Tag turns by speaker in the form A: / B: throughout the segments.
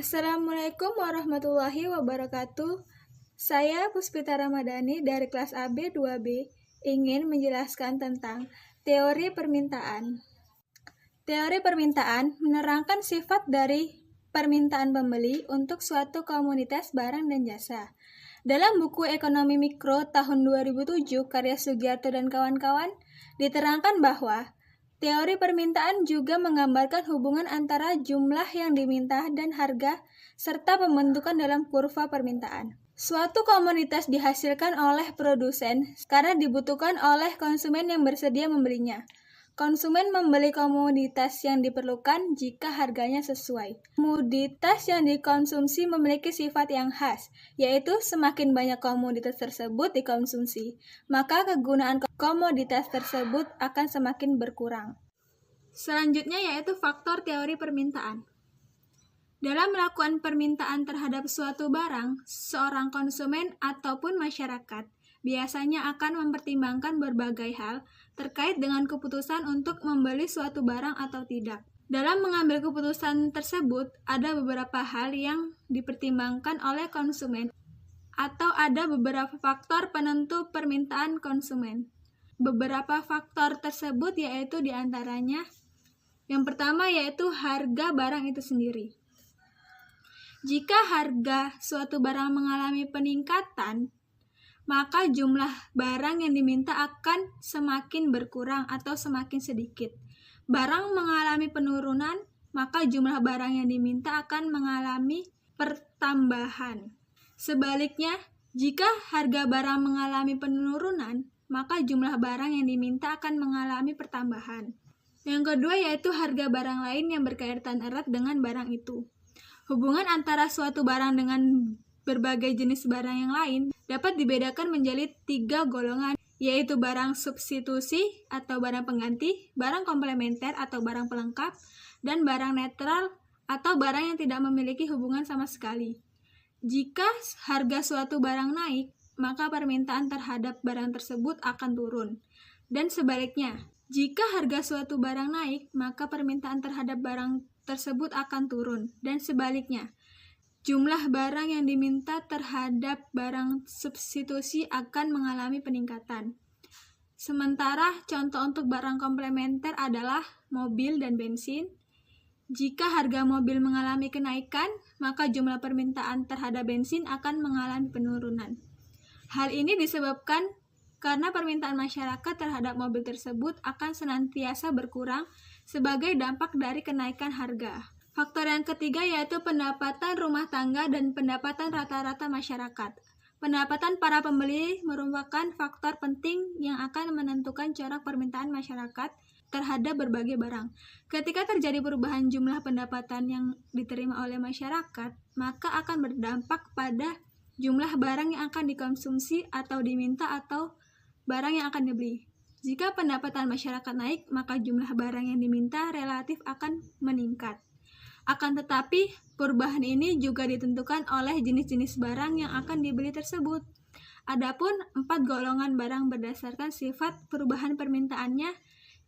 A: Assalamualaikum warahmatullahi wabarakatuh. Saya Puspita Ramadhani dari kelas AB 2B ingin menjelaskan tentang teori permintaan. Teori permintaan menerangkan sifat dari permintaan pembeli untuk suatu komunitas barang dan jasa. Dalam buku Ekonomi Mikro tahun 2007 karya Sugiarto dan kawan-kawan, diterangkan bahwa teori permintaan juga menggambarkan hubungan antara jumlah yang diminta dan harga, serta pembentukan dalam kurva permintaan. Suatu komoditas dihasilkan oleh produsen karena dibutuhkan oleh konsumen yang bersedia membelinya. Konsumen membeli komoditas yang diperlukan jika harganya sesuai. Komoditas yang dikonsumsi memiliki sifat yang khas, yaitu semakin banyak komoditas tersebut dikonsumsi, maka kegunaan komoditas tersebut akan semakin berkurang. Selanjutnya yaitu faktor teori permintaan. Dalam melakukan permintaan terhadap suatu barang, seorang konsumen ataupun masyarakat biasanya akan mempertimbangkan berbagai hal terkait dengan keputusan untuk membeli suatu barang atau tidak. Dalam mengambil keputusan tersebut, ada beberapa hal yang dipertimbangkan oleh konsumen atau ada beberapa faktor penentu permintaan konsumen. Beberapa faktor tersebut yaitu diantaranya, yang pertama yaitu harga barang itu sendiri. Jika harga suatu barang mengalami peningkatan, maka jumlah barang yang diminta akan semakin berkurang atau semakin sedikit. Barang mengalami penurunan, maka jumlah barang yang diminta akan mengalami pertambahan. Sebaliknya, jika harga barang mengalami penurunan, maka jumlah barang yang diminta akan mengalami pertambahan. Yang kedua yaitu harga barang lain yang berkaitan erat dengan barang itu. Hubungan antara suatu barang dengan berbagai jenis barang yang lain dapat dibedakan menjadi 3 golongan, yaitu barang substitusi atau barang pengganti, barang komplementer atau barang pelengkap, dan barang netral atau barang yang tidak memiliki hubungan sama sekali. Jika harga suatu barang naik, maka permintaan terhadap barang tersebut akan turun. Dan sebaliknya, jika harga suatu barang naik, maka permintaan terhadap barang tersebut akan turun. Dan sebaliknya, jumlah barang yang diminta terhadap barang substitusi akan mengalami peningkatan. Sementara contoh untuk barang komplementer adalah mobil dan bensin. Jika harga mobil mengalami kenaikan, maka jumlah permintaan terhadap bensin akan mengalami penurunan. Hal ini disebabkan karena permintaan masyarakat terhadap mobil tersebut akan senantiasa berkurang sebagai dampak dari kenaikan harga. Faktor yang ketiga yaitu pendapatan rumah tangga dan pendapatan rata-rata masyarakat. Pendapatan para pembeli merupakan faktor penting yang akan menentukan corak permintaan masyarakat terhadap berbagai barang. Ketika terjadi perubahan jumlah pendapatan yang diterima oleh masyarakat, maka akan berdampak pada jumlah barang yang akan dikonsumsi atau diminta atau barang yang akan dibeli. Jika pendapatan masyarakat naik, maka jumlah barang yang diminta relatif akan meningkat. Akan tetapi, perubahan ini juga ditentukan oleh jenis-jenis barang yang akan dibeli tersebut. Adapun 4 golongan barang berdasarkan sifat perubahan permintaannya,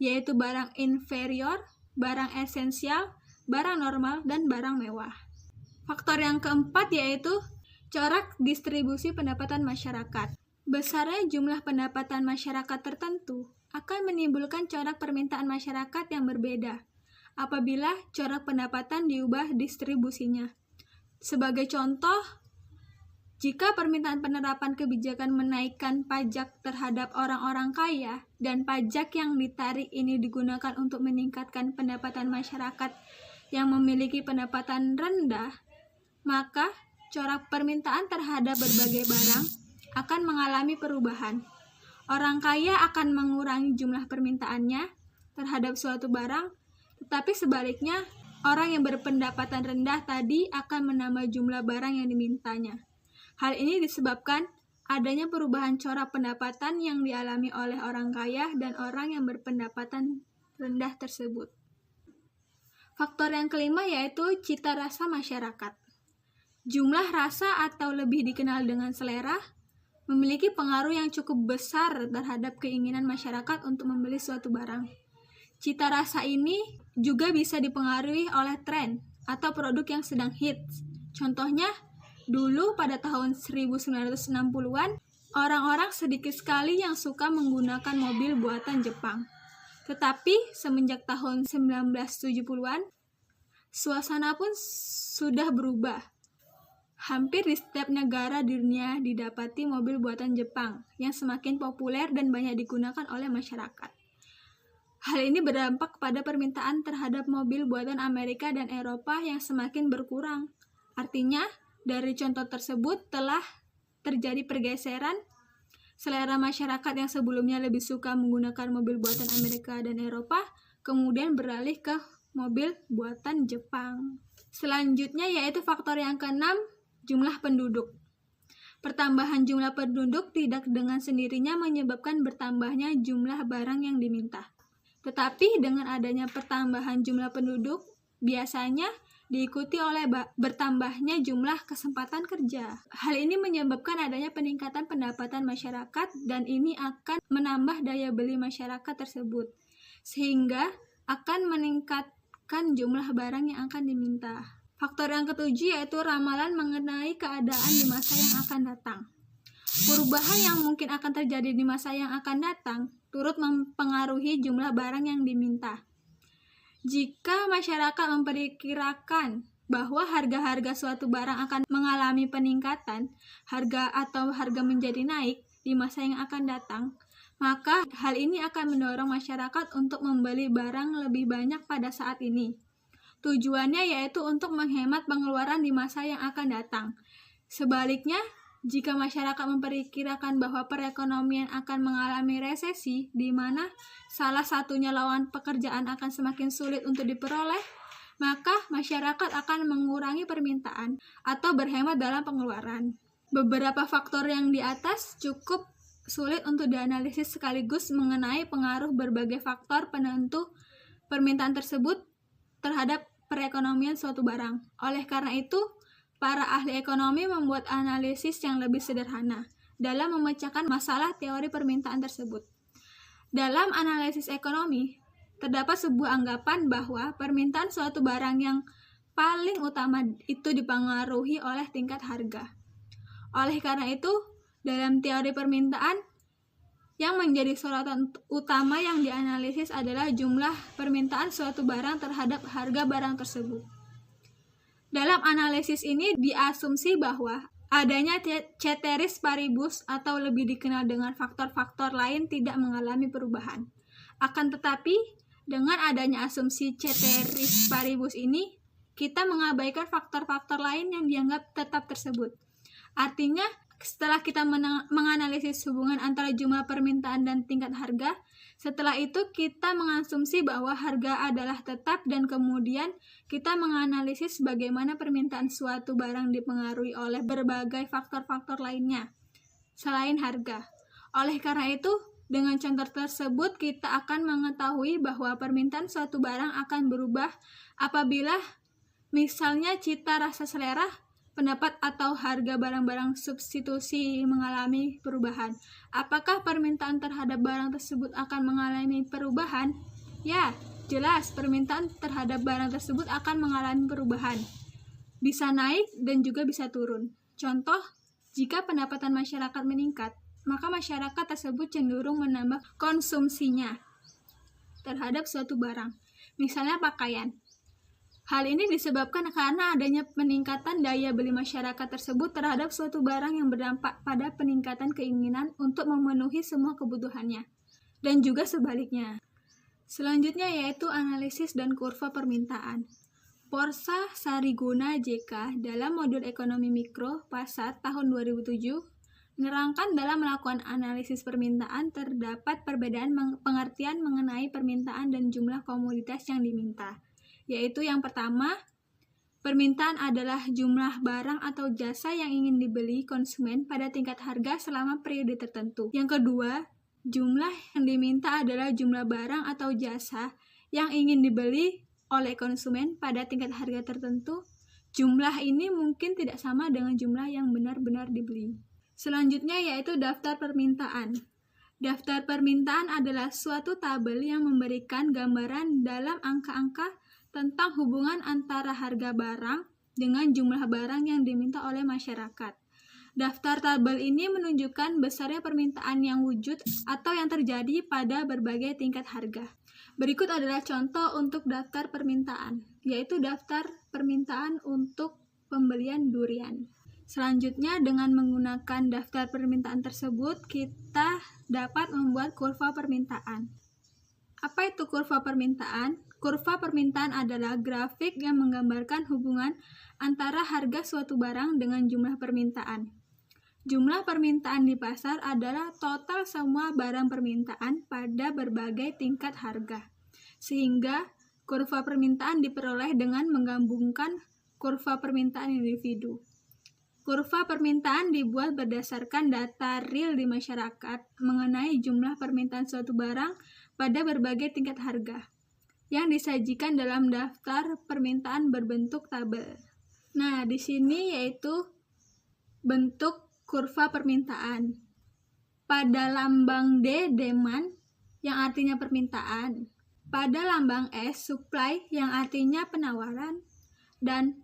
A: yaitu barang inferior, barang esensial, barang normal, dan barang mewah. Faktor yang keempat yaitu corak distribusi pendapatan masyarakat. Besarnya jumlah pendapatan masyarakat tertentu akan menimbulkan corak permintaan masyarakat yang berbeda apabila corak pendapatan diubah distribusinya. Sebagai contoh, jika permintaan penerapan kebijakan menaikkan pajak terhadap orang-orang kaya dan pajak yang ditarik ini digunakan untuk meningkatkan pendapatan masyarakat yang memiliki pendapatan rendah, maka corak permintaan terhadap berbagai barang akan mengalami perubahan. Orang kaya akan mengurangi jumlah permintaannya terhadap suatu barang, tetapi sebaliknya, orang yang berpendapatan rendah tadi akan menambah jumlah barang yang dimintanya. Hal ini disebabkan adanya perubahan corak pendapatan yang dialami oleh orang kaya dan orang yang berpendapatan rendah tersebut. Faktor yang kelima yaitu cita rasa masyarakat. Jumlah rasa atau lebih dikenal dengan selera memiliki pengaruh yang cukup besar terhadap keinginan masyarakat untuk membeli suatu barang. Cita rasa ini juga bisa dipengaruhi oleh tren, atau produk yang sedang hits. Contohnya, dulu pada tahun 1960-an, orang-orang sedikit sekali yang suka menggunakan mobil buatan Jepang. Tetapi semenjak tahun 1970-an, suasana pun sudah berubah. Hampir di setiap negara di dunia didapati mobil buatan Jepang yang semakin populer dan banyak digunakan oleh masyarakat. Hal ini berdampak pada permintaan terhadap mobil buatan Amerika dan Eropa yang semakin berkurang. Artinya, dari contoh tersebut telah terjadi pergeseran. Selera masyarakat yang sebelumnya lebih suka menggunakan mobil buatan Amerika dan Eropa, kemudian beralih ke mobil buatan Jepang. Selanjutnya yaitu faktor yang keenam, jumlah penduduk. Pertambahan jumlah penduduk tidak dengan sendirinya menyebabkan bertambahnya jumlah barang yang diminta. Tetapi dengan adanya pertambahan jumlah penduduk, biasanya diikuti oleh bertambahnya jumlah kesempatan kerja. Hal ini menyebabkan adanya peningkatan pendapatan masyarakat dan ini akan menambah daya beli masyarakat tersebut, sehingga akan meningkatkan jumlah barang yang akan diminta. Faktor yang ketujuh yaitu ramalan mengenai keadaan di masa yang akan datang. Perubahan yang mungkin akan terjadi di masa yang akan datang turut mempengaruhi jumlah barang yang diminta. Jika masyarakat memperkirakan bahwa harga-harga suatu barang akan mengalami peningkatan, harga menjadi naik di masa yang akan datang, maka hal ini akan mendorong masyarakat untuk membeli barang lebih banyak pada saat ini. Tujuannya yaitu untuk menghemat pengeluaran di masa yang akan datang. Sebaliknya, jika masyarakat memperkirakan bahwa perekonomian akan mengalami resesi, di mana salah satunya lowongan pekerjaan akan semakin sulit untuk diperoleh, maka masyarakat akan mengurangi permintaan atau berhemat dalam pengeluaran. Beberapa faktor yang di atas cukup sulit untuk dianalisis sekaligus mengenai pengaruh berbagai faktor penentu permintaan tersebut terhadap perekonomian suatu barang. Oleh karena itu, para ahli ekonomi membuat analisis yang lebih sederhana dalam memecahkan masalah teori permintaan tersebut. Dalam analisis ekonomi, terdapat sebuah anggapan bahwa permintaan suatu barang yang paling utama itu dipengaruhi oleh tingkat harga. Oleh karena itu, dalam teori permintaan, yang menjadi sorotan utama yang dianalisis adalah jumlah permintaan suatu barang terhadap harga barang tersebut. Dalam analisis ini diasumsi bahwa adanya ceteris paribus atau lebih dikenal dengan faktor-faktor lain tidak mengalami perubahan. Akan tetapi, dengan adanya asumsi ceteris paribus ini, kita mengabaikan faktor-faktor lain yang dianggap tetap tersebut. Artinya, setelah kita menganalisis hubungan antara jumlah permintaan dan tingkat harga, setelah itu kita mengasumsi bahwa harga adalah tetap dan kemudian kita menganalisis bagaimana permintaan suatu barang dipengaruhi oleh berbagai faktor-faktor lainnya selain harga. Oleh karena itu, dengan contoh tersebut kita akan mengetahui bahwa permintaan suatu barang akan berubah apabila misalnya cita rasa selera, pendapat atau harga barang-barang substitusi mengalami perubahan. Apakah permintaan terhadap barang tersebut akan mengalami perubahan? Ya, jelas permintaan terhadap barang tersebut akan mengalami perubahan. Bisa naik dan juga bisa turun. Contoh, jika pendapatan masyarakat meningkat, maka masyarakat tersebut cenderung menambah konsumsinya terhadap suatu barang. Misalnya pakaian. Hal ini disebabkan karena adanya peningkatan daya beli masyarakat tersebut terhadap suatu barang yang berdampak pada peningkatan keinginan untuk memenuhi semua kebutuhannya, dan juga sebaliknya. Selanjutnya yaitu analisis dan kurva permintaan. Porsa Sariguna JK dalam modul ekonomi mikro PASAT tahun 2007 menerangkan dalam melakukan analisis permintaan terdapat perbedaan pengertian mengenai permintaan dan jumlah komoditas yang diminta. Yaitu yang pertama, permintaan adalah jumlah barang atau jasa yang ingin dibeli konsumen pada tingkat harga selama periode tertentu. Yang kedua, jumlah yang diminta adalah jumlah barang atau jasa yang ingin dibeli oleh konsumen pada tingkat harga tertentu. Jumlah ini mungkin tidak sama dengan jumlah yang benar-benar dibeli. Selanjutnya yaitu daftar permintaan. Daftar permintaan adalah suatu tabel yang memberikan gambaran dalam angka-angka tentang hubungan antara harga barang dengan jumlah barang yang diminta oleh masyarakat. Daftar tabel ini menunjukkan besarnya permintaan yang wujud atau yang terjadi pada berbagai tingkat harga. Berikut adalah contoh untuk daftar permintaan, yaitu daftar permintaan untuk pembelian durian. Selanjutnya, dengan menggunakan daftar permintaan tersebut, kita dapat membuat kurva permintaan. Apa itu kurva permintaan? Kurva permintaan adalah grafik yang menggambarkan hubungan antara harga suatu barang dengan jumlah permintaan. Jumlah permintaan di pasar adalah total semua barang permintaan pada berbagai tingkat harga. Sehingga kurva permintaan diperoleh dengan menggabungkan kurva permintaan individu. Kurva permintaan dibuat berdasarkan data real di masyarakat mengenai jumlah permintaan suatu barang pada berbagai tingkat harga yang disajikan dalam daftar permintaan berbentuk tabel. Nah, di sini yaitu bentuk kurva permintaan. Pada lambang D, demand, yang artinya permintaan. Pada lambang S, supply, yang artinya penawaran. Dan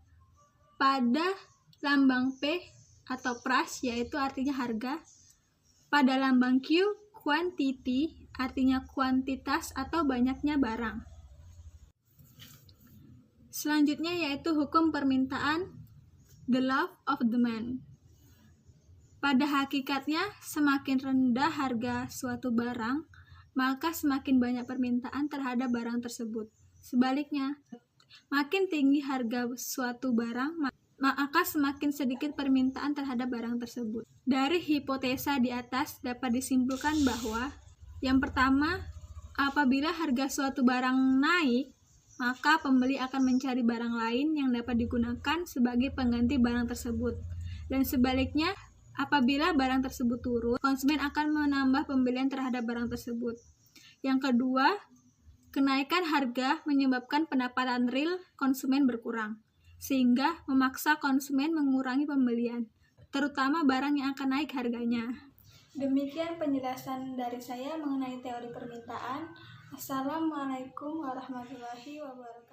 A: pada lambang P atau price, yaitu artinya harga. Pada lambang Q, quantity, artinya kuantitas atau banyaknya barang. Selanjutnya yaitu hukum permintaan, the law of demand. Pada hakikatnya, semakin rendah harga suatu barang, maka semakin banyak permintaan terhadap barang tersebut. Sebaliknya, makin tinggi harga suatu barang, maka semakin sedikit permintaan terhadap barang tersebut. Dari hipotesa di atas dapat disimpulkan bahwa yang pertama, apabila harga suatu barang naik, maka pembeli akan mencari barang lain yang dapat digunakan sebagai pengganti barang tersebut. Dan sebaliknya, apabila barang tersebut turun, konsumen akan menambah pembelian terhadap barang tersebut. Yang kedua, kenaikan harga menyebabkan pendapatan real konsumen berkurang, sehingga memaksa konsumen mengurangi pembelian, terutama barang yang akan naik harganya. Demikian penjelasan dari saya mengenai teori permintaan. Assalamualaikum warahmatullahi wabarakatuh.